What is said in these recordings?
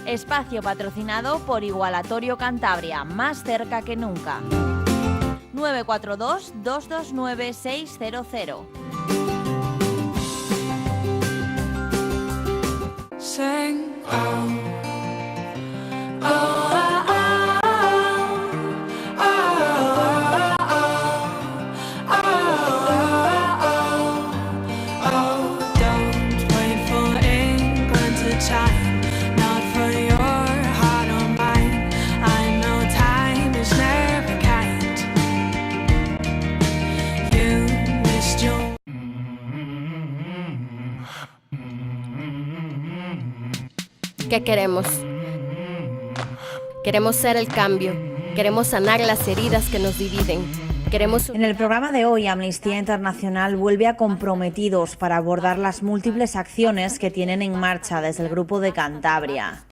Espacio patrocinado por Igualatorio Cantabria, más cerca que nunca. 942-229-600. Sing, oh, oh, ¿Qué queremos? Queremos ser el cambio, queremos sanar las heridas que nos dividen. En el programa de hoy, Amnistía Internacional vuelve a Comprometidos para abordar las múltiples acciones que tienen en marcha desde el Grupo de Cantabria.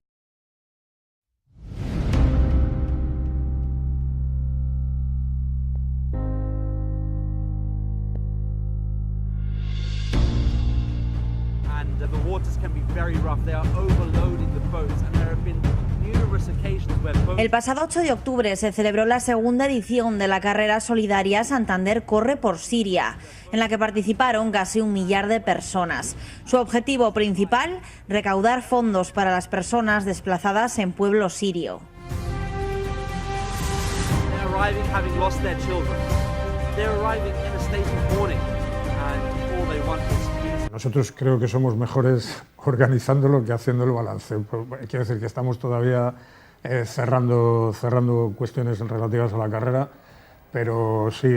El pasado 8 de octubre se celebró la segunda edición de la carrera solidaria Santander Corre por Siria, en la que participaron casi 1 millar de personas. Su objetivo principal, recaudar fondos para las personas desplazadas en pueblo sirio. Nosotros creo que somos mejores organizándolo que haciendo el balance. Quiero decir que estamos todavía cerrando cuestiones relativas a la carrera, pero sí,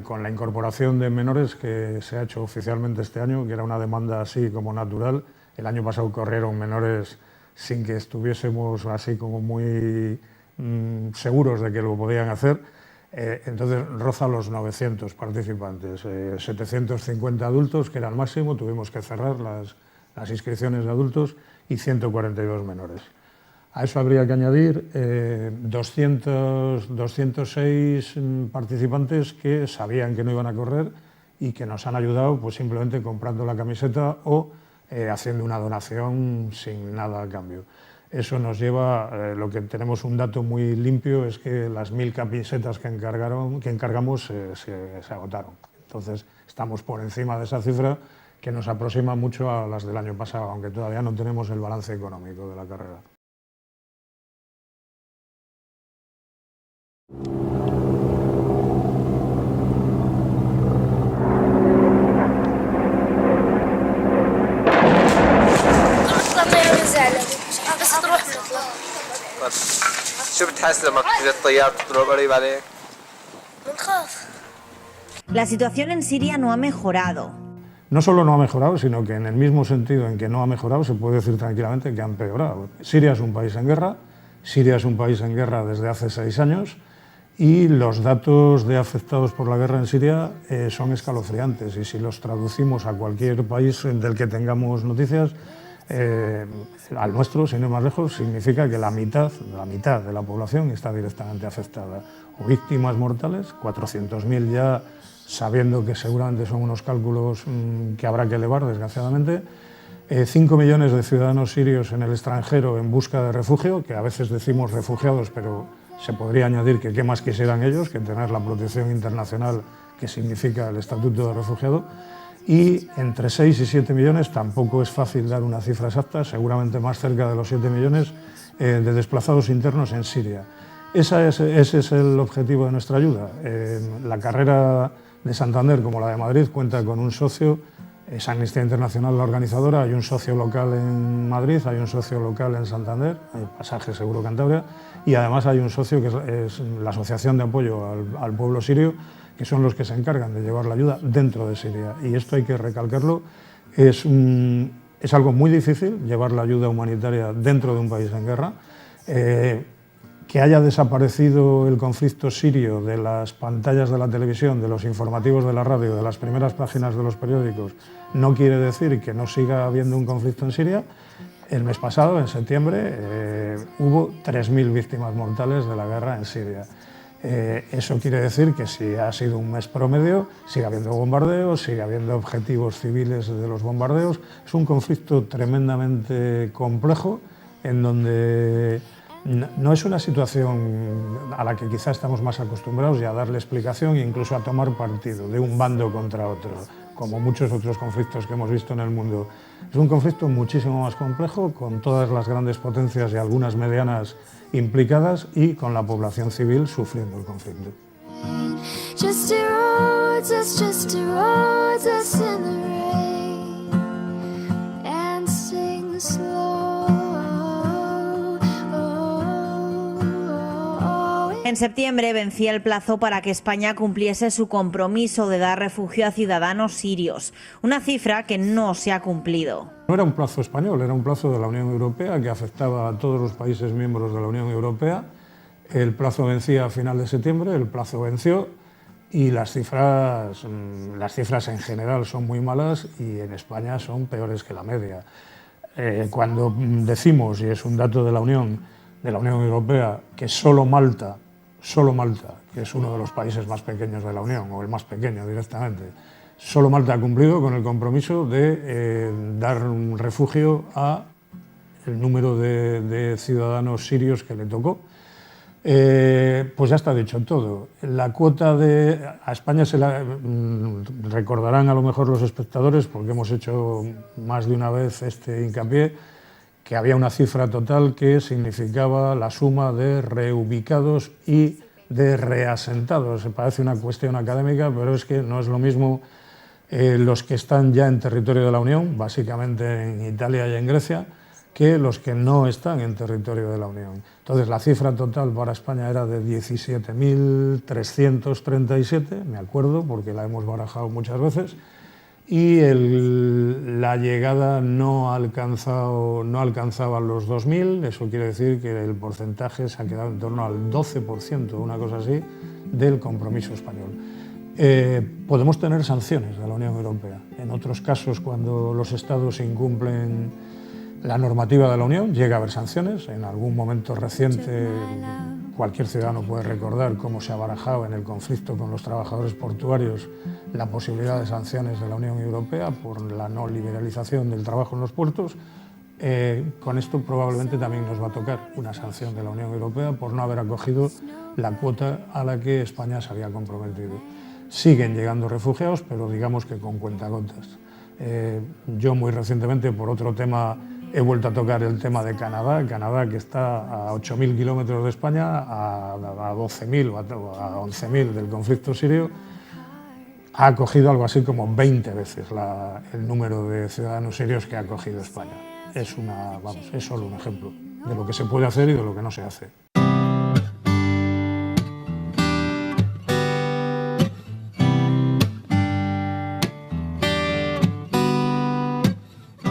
con la incorporación de menores que se ha hecho oficialmente este año, que era una demanda así como natural. El año pasado corrieron menores sin que estuviésemos así como muy seguros de que lo podían hacer. Entonces roza los 900 participantes, 750 adultos, que era el máximo, tuvimos que cerrar las inscripciones de adultos, y 142 menores. A eso habría que añadir 206 participantes que sabían que no iban a correr y que nos han ayudado pues simplemente comprando la camiseta o haciendo una donación sin nada a cambio. Eso nos lleva, lo que tenemos un dato muy limpio es que las 1000 camisetas que encargamos se agotaron. Entonces estamos por encima de esa cifra, que nos aproxima mucho a las del año pasado, aunque todavía no tenemos el balance económico de la carrera. La situación en Siria no ha mejorado. No solo no ha mejorado, sino que en el mismo sentido en que no ha mejorado, se puede decir tranquilamente que ha empeorado. Siria es un país en guerra, desde hace 6 años, y los datos de afectados por la guerra en Siria son escalofriantes, y si los traducimos a cualquier país del que tengamos noticias, al nuestro, sin ir más lejos, significa que la mitad de la población está directamente afectada. O víctimas mortales, 400.000 ya, sabiendo que seguramente son unos cálculos que habrá que elevar, desgraciadamente. 5 millones de ciudadanos sirios en el extranjero en busca de refugio, que a veces decimos refugiados, pero se podría añadir que qué más quisieran ellos que tener la protección internacional que significa el estatuto de refugiado. Y entre 6 y 7 millones, tampoco es fácil dar una cifra exacta, seguramente más cerca de los 7 millones de desplazados internos en Siria. Ese es el objetivo de nuestra ayuda. La carrera de Santander, como la de Madrid, cuenta con un socio, es Amnistía Internacional la organizadora, hay un socio local en Madrid, hay un socio local en Santander, hay Pasaje Seguro Cantabria, y además hay un socio que es la Asociación de Apoyo al Pueblo Sirio, que son los que se encargan de llevar la ayuda dentro de Siria. Y esto hay que recalcarlo, es algo muy difícil llevar la ayuda humanitaria dentro de un país en guerra. Que haya desaparecido el conflicto sirio de las pantallas de la televisión, de los informativos de la radio, de las primeras páginas de los periódicos, no quiere decir que no siga habiendo un conflicto en Siria. El mes pasado, en septiembre, hubo 3.000 víctimas mortales de la guerra en Siria. Eso quiere decir que si ha sido un mes promedio, sigue habiendo bombardeos, sigue habiendo objetivos civiles de los bombardeos. Es un conflicto tremendamente complejo en donde no es una situación a la que quizá estamos más acostumbrados y a darle explicación e incluso a tomar partido de un bando contra otro, como muchos otros conflictos que hemos visto en el mundo. Es un conflicto muchísimo más complejo, con todas las grandes potencias y algunas medianas implicadas y con la población civil sufriendo el conflicto. Just erodes us, just erodes us in the rain and sing slow. En septiembre vencía el plazo para que España cumpliese su compromiso de dar refugio a ciudadanos sirios, una cifra que no se ha cumplido. No era un plazo español, era un plazo de la Unión Europea que afectaba a todos los países miembros de la Unión Europea. El plazo vencía a final de septiembre, el plazo venció y las cifras en general son muy malas y en España son peores que la media. Cuando decimos, y es un dato de la Unión Europea, que solo Malta, que es uno de los países más pequeños de la Unión, o el más pequeño directamente, solo Malta ha cumplido con el compromiso de dar un refugio a el número de ciudadanos sirios que le tocó. Pues ya está dicho todo. La cuota a España recordarán a lo mejor los espectadores, porque hemos hecho más de una vez este hincapié, que había una cifra total que significaba la suma de reubicados y de reasentados. Se parece una cuestión académica, pero es que no es lo mismo los que están ya en territorio de la Unión, básicamente en Italia y en Grecia, que los que no están en territorio de la Unión. Entonces, la cifra total para España era de 17.337, me acuerdo, porque la hemos barajado muchas veces, y la llegada no alcanzaba los 2.000, eso quiere decir que el porcentaje se ha quedado en torno al 12%, una cosa así, del compromiso español. Podemos tener sanciones de la Unión Europea. En otros casos, cuando los Estados incumplen la normativa de la Unión, llega a haber sanciones. En algún momento reciente, cualquier ciudadano puede recordar cómo se ha barajado en el conflicto con los trabajadores portuarios la posibilidad de sanciones de la Unión Europea por la no liberalización del trabajo en los puertos. Con esto probablemente también nos va a tocar una sanción de la Unión Europea por no haber acogido la cuota a la que España se había comprometido. Siguen llegando refugiados, pero digamos que con cuentagotas. Yo muy recientemente, por otro tema, he vuelto a tocar el tema de Canadá. Canadá, que está a 8.000 kilómetros de España, a 12.000 o a 11.000 del conflicto sirio, ha acogido algo así como 20 veces el número de ciudadanos sirios que ha acogido España. Es solo un ejemplo de lo que se puede hacer y de lo que no se hace.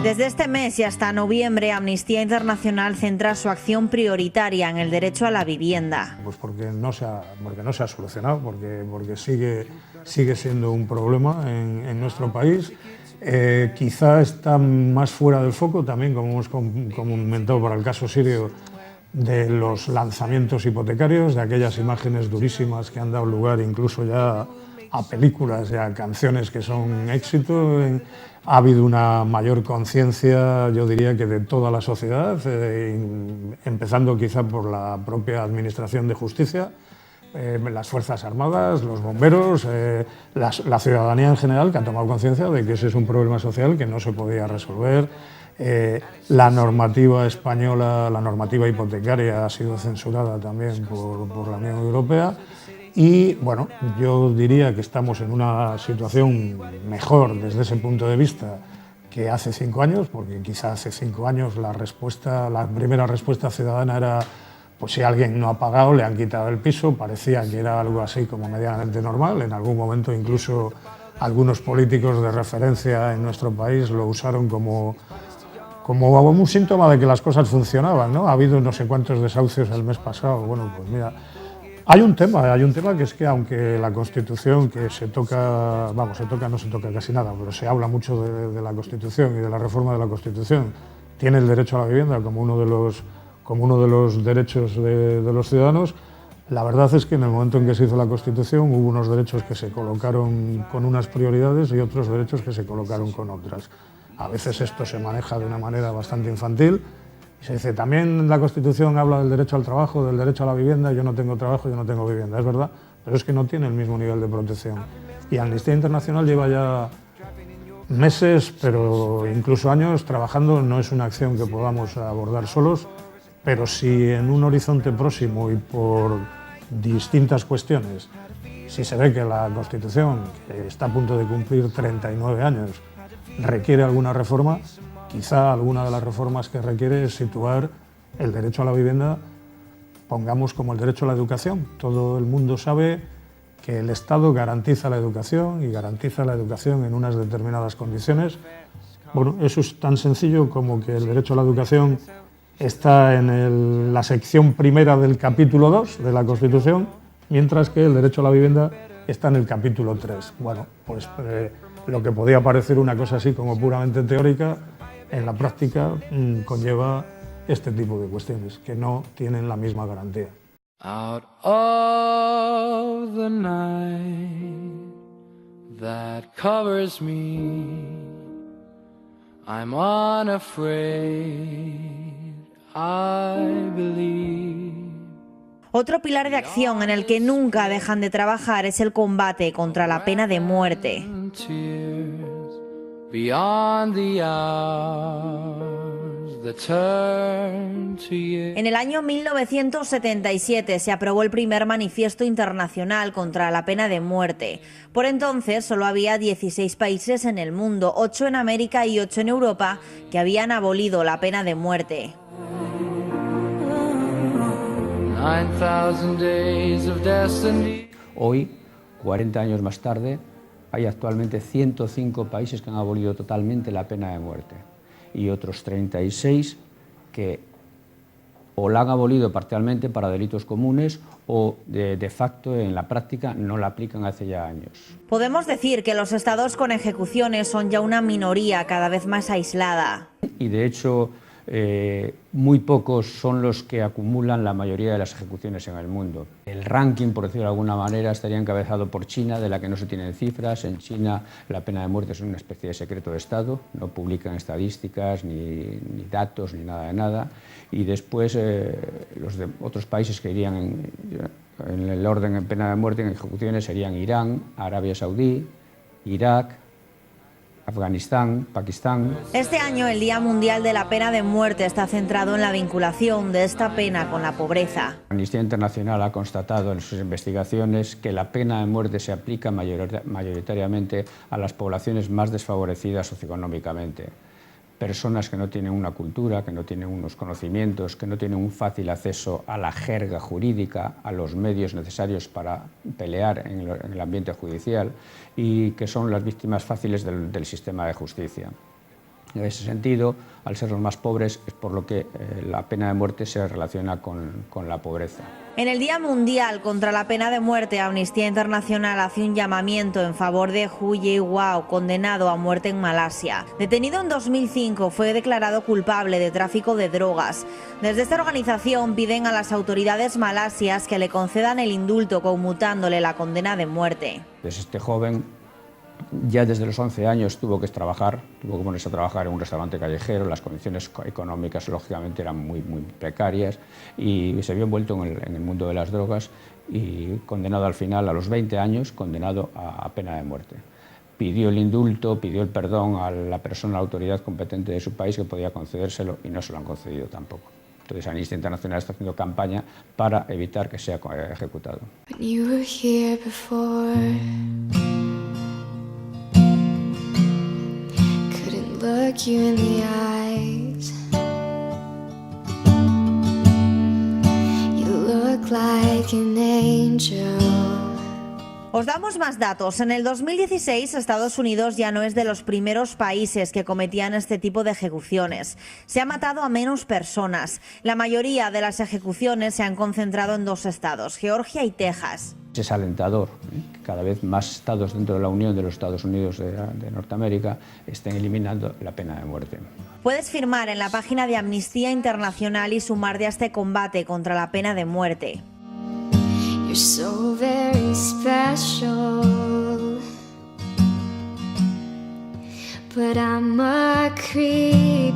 Desde este mes y hasta noviembre, Amnistía Internacional centra su acción prioritaria en el derecho a la vivienda. Pues porque no se ha solucionado, porque sigue siendo un problema en nuestro país. Quizá está más fuera del foco también, como hemos comentado para el caso sirio, de los lanzamientos hipotecarios, de aquellas imágenes durísimas que han dado lugar incluso ya a películas y a canciones que son éxito. Ha habido una mayor conciencia, yo diría que de toda la sociedad, empezando quizá por la propia Administración de Justicia, las Fuerzas Armadas, los bomberos, la ciudadanía en general, que ha tomado conciencia de que ese es un problema social que no se podía resolver. La normativa española, la normativa hipotecaria, ha sido censurada también por la Unión Europea. Y bueno, yo diría que estamos en una situación mejor desde ese punto de vista que hace 5 años, porque quizá hace 5 años la primera respuesta ciudadana era: pues si alguien no ha pagado, le han quitado el piso. Parecía que era algo así como medianamente normal. En algún momento incluso algunos políticos de referencia en nuestro país lo usaron como un síntoma de que las cosas funcionaban, ¿no? Ha habido no sé cuántos desahucios el mes pasado. Bueno, pues mira, hay un tema que es que aunque la Constitución, que no se toca casi nada, pero se habla mucho de la Constitución y de la reforma de la Constitución, tiene el derecho a la vivienda como uno de los derechos de los ciudadanos, La verdad es que en el momento en que se hizo la Constitución hubo unos derechos que se colocaron con unas prioridades y otros derechos que se colocaron con otras. A veces esto se maneja de una manera bastante infantil y se dice, también la Constitución habla del derecho al trabajo, del derecho a la vivienda, yo no tengo trabajo, yo no tengo vivienda. Es verdad, pero es que no tiene el mismo nivel de protección. Y Amnistía Internacional lleva ya meses, pero incluso años, trabajando. No es una acción que podamos abordar solos, pero si en un horizonte próximo y por distintas cuestiones, si se ve que la Constitución, que está a punto de cumplir 39 años, requiere alguna reforma, quizá alguna de las reformas que requiere es situar el derecho a la vivienda, pongamos como el derecho a la educación. Todo el mundo sabe que el Estado garantiza la educación y garantiza la educación en unas determinadas condiciones. Bueno, eso es tan sencillo como que el derecho a la educación está en la sección primera del capítulo 2 de la Constitución, mientras que el derecho a la vivienda está en el capítulo 3. Bueno, pues lo que podía parecer una cosa así como puramente teórica, en la práctica conlleva este tipo de cuestiones que no tienen la misma garantía. Out of the night that covers me, I'm unafraid, I believe. Otro pilar de acción en el que nunca dejan de trabajar es el combate contra la pena de muerte. Beyond the hours that turn to years. En el año 1977 se aprobó el primer manifiesto internacional contra la pena de muerte. Por entonces solo había 16 países en el mundo, 8 en América y 8 en Europa, que habían abolido la pena de muerte. 9,000 days of destiny. Hoy, 40 años más tarde, hay actualmente 105 países que han abolido totalmente la pena de muerte y otros 36 que o la han abolido parcialmente para delitos comunes o de facto en la práctica no la aplican hace ya años. Podemos decir que los estados con ejecuciones son ya una minoría cada vez más aislada. Y de hecho muy pocos son los que acumulan la mayoría de las ejecuciones en el mundo. El ranking, por decirlo de alguna manera, estaría encabezado por China, de la que no se tienen cifras. En China la pena de muerte es una especie de secreto de Estado, no publican estadísticas, ni datos, ni nada de nada. Y después los de otros países que irían en el orden en pena de muerte, en ejecuciones, serían Irán, Arabia Saudí, Irak, Afganistán, Pakistán. Este año el Día Mundial de la Pena de Muerte está centrado en la vinculación de esta pena con la pobreza. Amnistía Internacional ha constatado en sus investigaciones que la pena de muerte se aplica mayoritariamente a las poblaciones más desfavorecidas socioeconómicamente. Personas que no tienen una cultura, que no tienen unos conocimientos, que no tienen un fácil acceso a la jerga jurídica, a los medios necesarios para pelear en el ambiente judicial y que son las víctimas fáciles del sistema de justicia. En ese sentido, al ser los más pobres, es por lo que la pena de muerte se relaciona con la pobreza. En el Día Mundial contra la Pena de Muerte, Amnistía Internacional hace un llamamiento en favor de Hu Jie-wao, condenado a muerte en Malasia. Detenido en 2005, fue declarado culpable de tráfico de drogas. Desde esta organización piden a las autoridades malasias que le concedan el indulto, conmutándole la condena de muerte. Pues este joven ya desde los 11 años tuvo que ponerse a trabajar en un restaurante callejero. Las condiciones económicas lógicamente eran muy precarias y se vio envuelto en el mundo de las drogas y condenado al final, a los 20 años, condenado a pena de muerte. Pidió el indulto, pidió el perdón a la autoridad competente de su país que podía concedérselo y no se lo han concedido tampoco. Entonces Amnistía Internacional está haciendo campaña para evitar que sea ejecutado. Look you in the eyes. You look like an angel. Os damos más datos. En el 2016, Estados Unidos ya no es de los primeros países que cometían este tipo de ejecuciones. Se ha matado a menos personas. La mayoría de las ejecuciones se han concentrado en 2 estados, Georgia y Texas. Es alentador que cada vez más estados dentro de la Unión de los Estados Unidos de Norteamérica estén eliminando la pena de muerte. Puedes firmar en la página de Amnistía Internacional y sumarte a este combate contra la pena de muerte. You're so very special, but I'm a creep.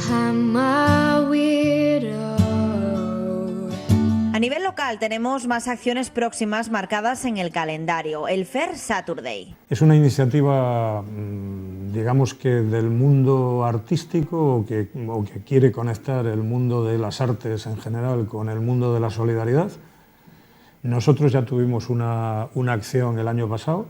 I'm a weirdo. A nivel local tenemos más acciones próximas marcadas en el calendario. El Fair Saturday. Es una iniciativa, digamos que del mundo artístico o que quiere conectar el mundo de las artes en general con el mundo de la solidaridad. Nosotros ya tuvimos una acción el año pasado.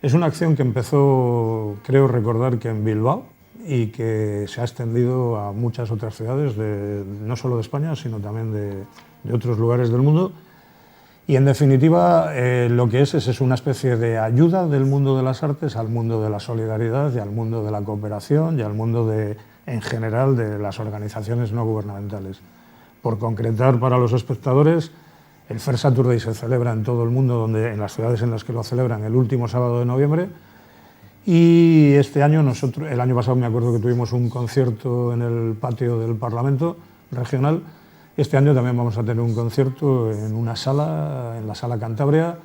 Es una acción que empezó, creo recordar, que en Bilbao y que se ha extendido a muchas otras ciudades, no solo de España, sino también de otros lugares del mundo. Y en definitiva lo que es una especie de ayuda del mundo de las artes al mundo de la solidaridad y al mundo de la cooperación y al mundo en general de las organizaciones no gubernamentales. Por concretar para los espectadores, el Fair Saturday se celebra en todo el mundo, en las ciudades en las que lo celebran, el último sábado de noviembre. Y este año, el año pasado me acuerdo que tuvimos un concierto en el patio del Parlamento regional. Este año también vamos a tener un concierto en una sala, en la Sala Cantabria.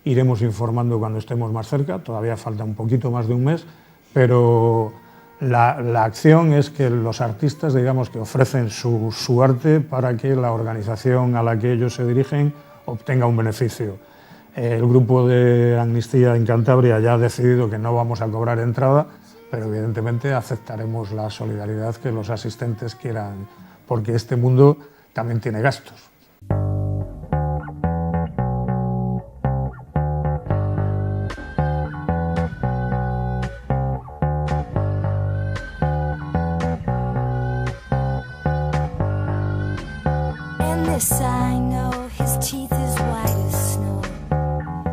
Iremos informando cuando estemos más cerca, todavía falta un poquito más de un mes, pero la acción es que los artistas, digamos, que ofrecen su arte para que la organización a la que ellos se dirigen obtenga un beneficio. El grupo de Amnistía en Cantabria ya ha decidido que no vamos a cobrar entrada, pero evidentemente aceptaremos la solidaridad que los asistentes quieran, porque este mundo también tiene gastos.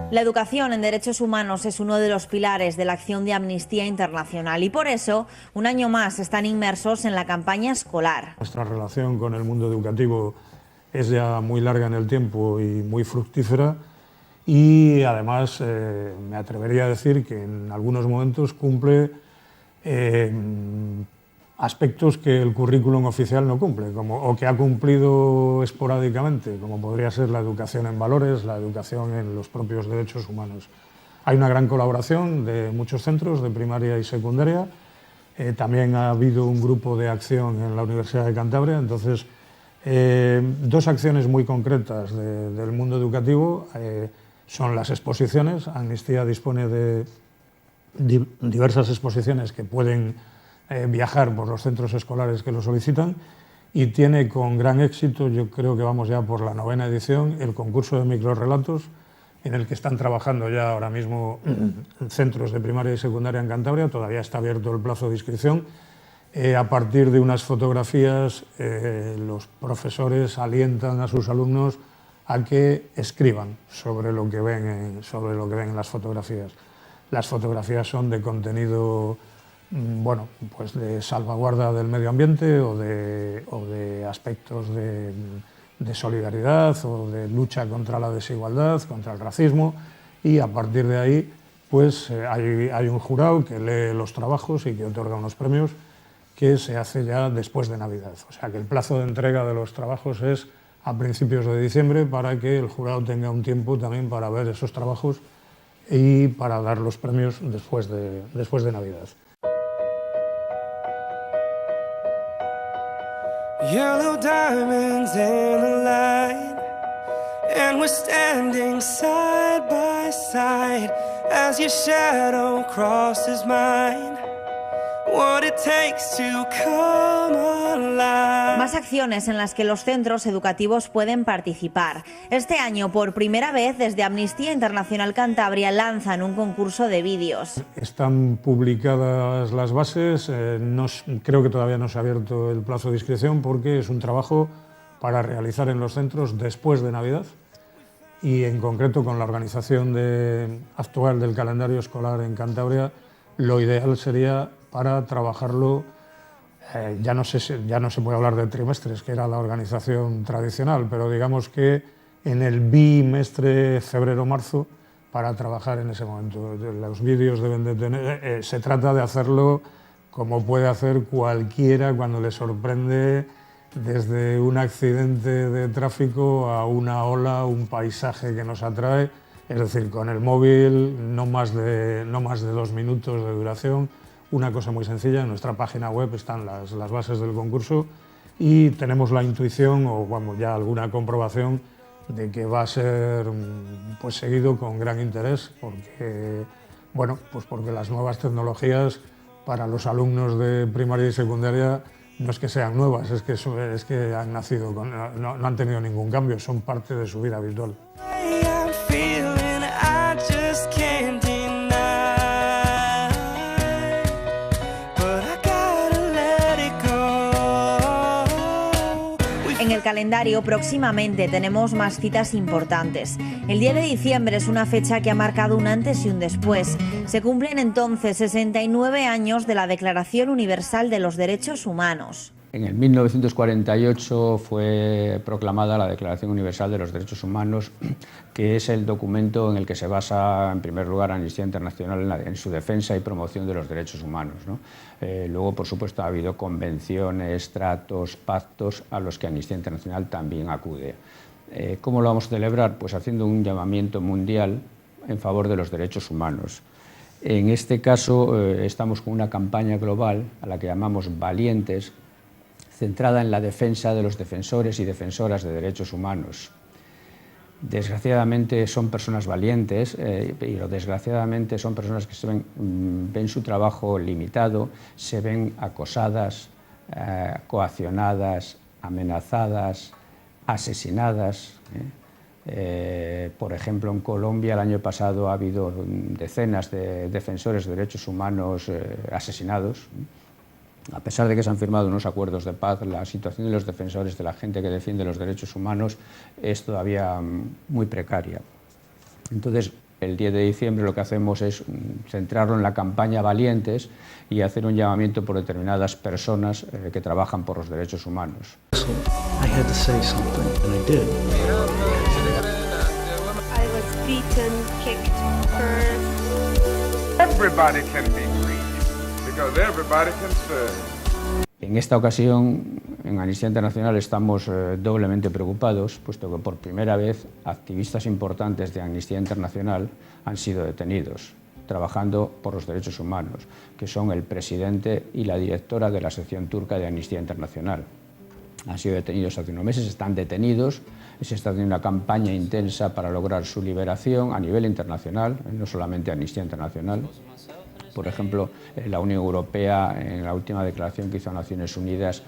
La educación en derechos humanos es uno de los pilares de la acción de Amnistía Internacional y por eso, un año más, están inmersos en la campaña escolar. Nuestra relación con el mundo educativo es ya muy larga en el tiempo y muy fructífera y además me atrevería a decir que en algunos momentos cumple aspectos que el currículum oficial no cumple o que ha cumplido esporádicamente, como podría ser la educación en valores, la educación en los propios derechos humanos. Hay una gran colaboración de muchos centros de primaria y secundaria. También ha habido un grupo de acción en la Universidad de Cantabria. Entonces, dos acciones muy concretas del mundo educativo son las exposiciones. Amnistía dispone de diversas exposiciones que pueden viajar por los centros escolares que lo solicitan y tiene con gran éxito, yo creo que vamos ya por la 9ª edición, el concurso de microrrelatos en el que están trabajando ya ahora mismo centros de primaria y secundaria en Cantabria. Todavía está abierto el plazo de inscripción. A partir de unas fotografías, los profesores alientan a sus alumnos a que escriban sobre lo que ven en las fotografías. Las fotografías son de contenido, bueno, pues de salvaguarda del medio ambiente o de aspectos de solidaridad o de lucha contra la desigualdad, contra el racismo, y a partir de ahí pues hay un jurado que lee los trabajos y que otorga unos premios que se hace ya después de Navidad. O sea que el plazo de entrega de los trabajos es a principios de diciembre para que el jurado tenga un tiempo también para ver esos trabajos y para dar los premios después de Navidad. Yellow diamonds in a line, and we're standing side by side as your shadow crosses mine. What it takes to come alive. Más acciones en las que los centros educativos pueden participar. Este año, por primera vez, desde Amnistía Internacional Cantabria lanzan un concurso de vídeos. Están publicadas las bases, creo que todavía no se ha abierto el plazo de inscripción porque es un trabajo para realizar en los centros después de Navidad y en concreto con la organización actual del calendario escolar en Cantabria, lo ideal sería para trabajarlo, ya no se puede hablar de trimestres, que era la organización tradicional, pero digamos que en el bimestre febrero-marzo para trabajar en ese momento. Los vídeos deben de tener, se trata de hacerlo como puede hacer cualquiera cuando le sorprende desde un accidente de tráfico a una ola, un paisaje que nos atrae, es decir, con el móvil no más de 2 minutos de duración, una cosa muy sencilla. En nuestra página web están las bases del concurso y tenemos la intuición, o vamos, ya alguna comprobación de que va a ser pues, seguido con gran interés, porque, bueno, pues porque las nuevas tecnologías para los alumnos de primaria y secundaria no es que sean nuevas, es que han nacido, no han tenido ningún cambio, son parte de su vida habitual. En el calendario próximamente tenemos más citas importantes. El 10 de diciembre es una fecha que ha marcado un antes y un después. Se cumplen entonces 69 años de la Declaración Universal de los Derechos Humanos. En el 1948 fue proclamada la Declaración Universal de los Derechos Humanos, que es el documento en el que se basa, en primer lugar, Amnistía Internacional en su defensa y promoción de los derechos humanos, ¿no? Luego, por supuesto, ha habido convenciones, tratos, pactos a los que Amnistía Internacional también acude. ¿Cómo lo vamos a celebrar? Pues haciendo un llamamiento mundial en favor de los derechos humanos. En este caso, estamos con una campaña global a la que llamamos Valientes, centrada en la defensa de los defensores y defensoras de derechos humanos. Desgraciadamente son personas valientes, pero desgraciadamente son personas que ven su trabajo limitado, se ven acosadas, coaccionadas, amenazadas, asesinadas. Por ejemplo, en Colombia el año pasado ha habido decenas de defensores de derechos humanos asesinados. A pesar de que se han firmado unos acuerdos de paz, la situación de los defensores, de la gente que defiende los derechos humanos, es todavía muy precaria. Entonces, el 10 de diciembre lo que hacemos es centrarlo en la campaña Valientes y hacer un llamamiento por determinadas personas que trabajan por los derechos humanos. I had to say something, and I did. I was beaten, kicked, hurt. Everybody can be grieved. Everybody can serve. En esta ocasión, en Amnistía Internacional estamos doblemente preocupados, puesto que por primera vez activistas importantes de Amnistía Internacional han sido detenidos, trabajando por los derechos humanos, que son el presidente y la directora de la sección turca de Amnistía Internacional. Han sido detenidos hace unos meses, están detenidos, se está haciendo una campaña intensa para lograr su liberación a nivel internacional, no solamente Amnistía Internacional. Por ejemplo, la Unión Europea, en la última declaración que hizo a Naciones Unidas,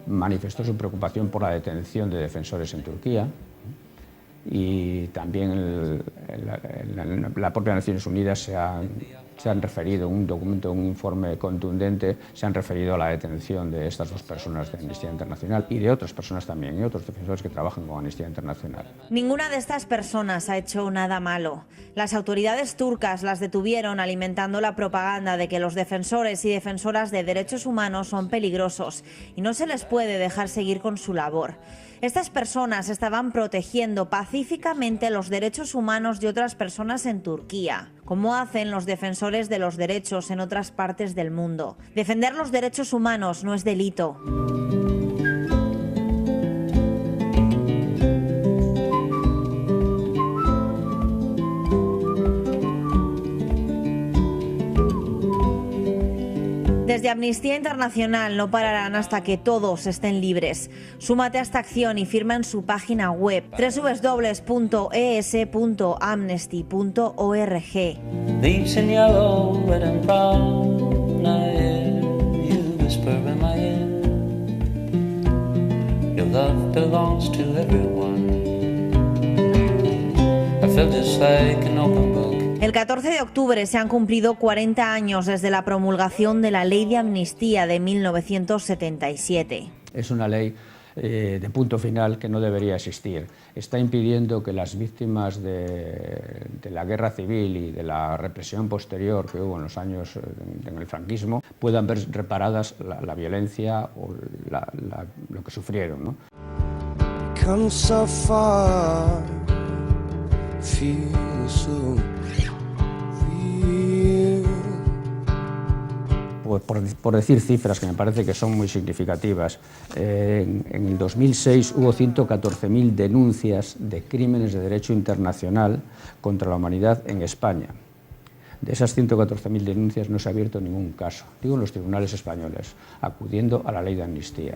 manifestó su preocupación por la detención de defensores en Turquía. Y también la propia Naciones Unidas se han referido, un documento, un informe contundente, se han referido a la detención de estas dos personas de Amnistía Internacional y de otras personas también, y otros defensores que trabajan con Amnistía Internacional. Ninguna de estas personas ha hecho nada malo. Las autoridades turcas las detuvieron alimentando la propaganda de que los defensores y defensoras de derechos humanos son peligrosos y no se les puede dejar seguir con su labor. Estas personas estaban protegiendo pacíficamente los derechos humanos de otras personas en Turquía, como hacen los defensores de los derechos en otras partes del mundo. Defender los derechos humanos no es delito. Desde Amnistía Internacional no pararán hasta que todos estén libres. Súmate a esta acción y firma en su página web www.es.amnesty.org. Leaves in yellow, red and brown, I hear you whisper in my ear. Your love belongs to everyone. I feel just like an open book. El 14 de octubre se han cumplido 40 años desde la promulgación de la Ley de Amnistía de 1977. Es una ley de punto final que no debería existir. Está impidiendo que las víctimas de la guerra civil y de la represión posterior que hubo en los años en el franquismo puedan ver reparadas la violencia o lo que sufrieron, ¿no? Come so far, feel so real. por decir cifras que me parece que son muy significativas, en el 2006 hubo 114.000 denuncias de crímenes de derecho internacional contra la humanidad en España. De esas 114.000 denuncias no se ha abierto ningún caso, digo en los tribunales españoles, acudiendo a la ley de amnistía.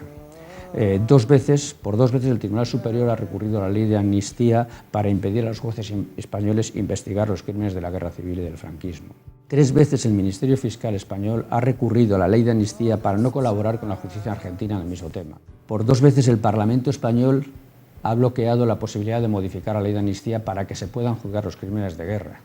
Por dos veces el Tribunal Superior ha recurrido a la ley de amnistía para impedir a los jueces españoles investigar los crímenes de la guerra civil y del franquismo. 3 veces el Ministerio Fiscal español ha recurrido a la ley de amnistía para no colaborar con la justicia argentina en el mismo tema. Por 2 veces el Parlamento español ha bloqueado la posibilidad de modificar la ley de amnistía para que se puedan juzgar los crímenes de guerra.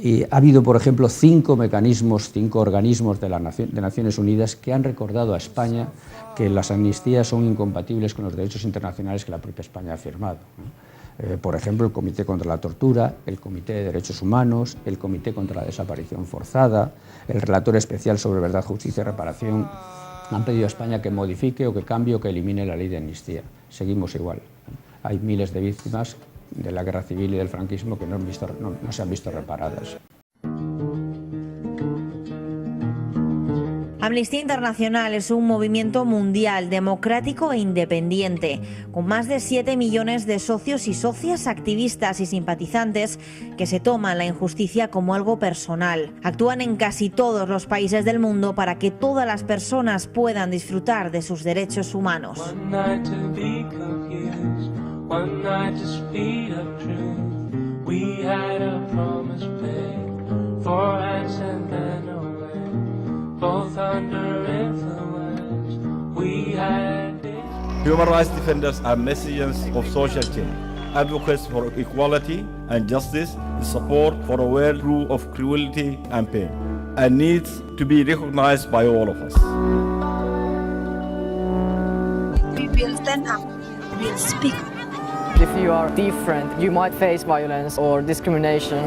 Y ha habido, por ejemplo, 5 organismos de Naciones Unidas que han recordado a España que las amnistías son incompatibles con los derechos internacionales que la propia España ha firmado. Por ejemplo, el Comité contra la Tortura, el Comité de Derechos Humanos, el Comité contra la Desaparición Forzada, el Relator Especial sobre Verdad, Justicia y Reparación, han pedido a España que modifique o que cambie o que elimine la ley de amnistía. Seguimos igual. Hay miles de víctimas de la guerra civil y del franquismo que no se han visto reparadas. Amnistía Internacional es un movimiento mundial, democrático e independiente, con más de 7 millones de socios y socias, activistas y simpatizantes que se toman la injusticia como algo personal. Actúan en casi todos los países del mundo para que todas las personas puedan disfrutar de sus derechos humanos. One night to speed up truth, we had a promise made, 4 hands and then away, both under influence, we had it. Human rights defenders are messengers of social change, advocates for equality and justice, the support for a world free of cruelty and pain, and needs to be recognized by all of us. We will stand up, we'll speak. If you are different, you might face violence or discrimination.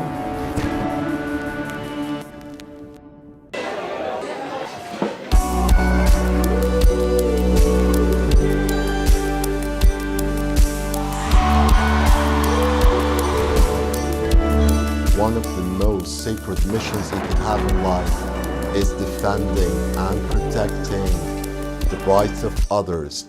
One of the most sacred missions you can have in life is defending and protecting the rights of others.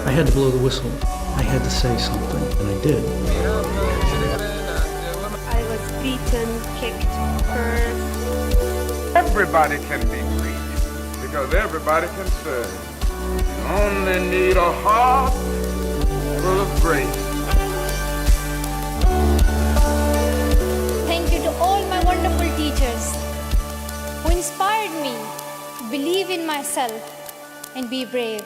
I had to blow the whistle. I had to say something, and I did. I was beaten, kicked, hurt. Everybody can be great because everybody can serve. You only need a heart full of grace. Thank you to all my wonderful teachers who inspired me to believe in myself and be brave.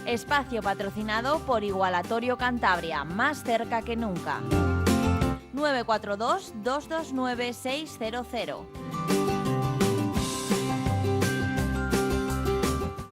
Espacio patrocinado por Igualatorio Cantabria, más cerca que nunca. 942-229-600.